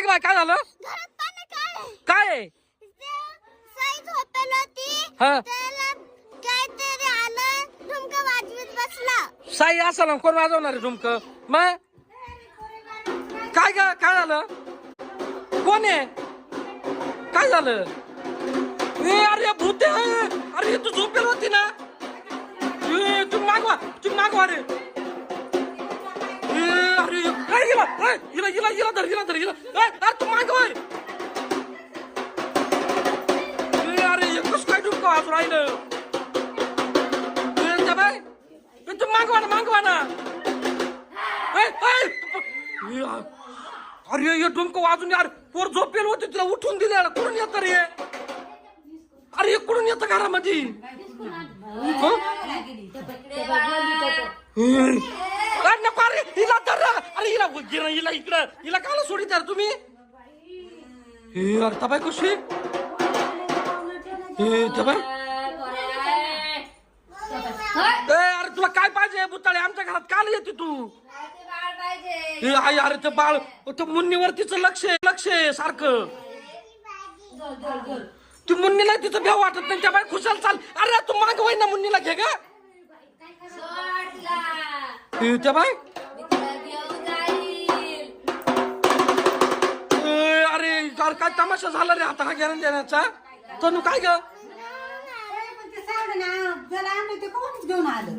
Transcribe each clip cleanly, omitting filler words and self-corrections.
काय बाय काय झालं काय साई असं ना कोण वाजवणार आहे झुमक मग काय काय झालं कोण आहे काय झालं अरे भूत अरे तू झोपेल होती ना तुम्ही मागवा रे अरे हिला धर हिला तू मागवाय अरे एकच काय डुबका वाजून राहिलं तू मागवा ना अरे हे डुमकं वाजून यार पोर झोपेल होती तुला उठून दिले कुठून येत रे अरे कुठून येतं घरामध्ये हिला तर अरे हिला इकडं हिला काला सोडी तर तुम्ही अरे तबाय कशी तबाय अरे तुला काय पाहिजे बुताळे आमच्या घरात काल येते तू अरे ते बाळ ते मुन्नीवर तिचं लक्ष आहे सारखं ती मुन्नीला तिचं भेव वाटत नाही त्या बाय खुशाल चाल अरे तू मागवाय ना मुन्नीला घे ग त्या बाय अरे काय तमाशा झाला रे आता हा घेणं देण्याचा तनु काय ग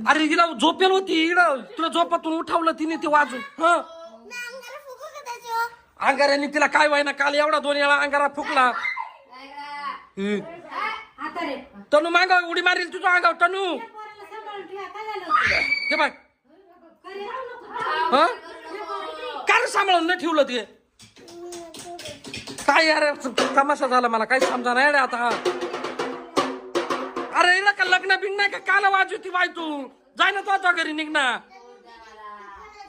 अरे हिला झोपेल होती तुला झोपातून उठवलं तिने ते वाजून ह अंगाऱ्याने तिला काय व्हायना काल एवढा 2 वेळा अंगारा फुकला तनु माग उडी मारील तुझं अंगावर तनु ते बाय काय सांभाळून न ठेवलं ते काय यार तमाशा झाला मला काही समजा नाही आता अरे हिला का लग्न बिन नाही का काला वाजू ती बाय तू जाय ना तो घरी निघ ना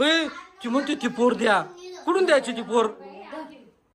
ती म्हणते ती पोर द्या कुठून द्यायची ती पोर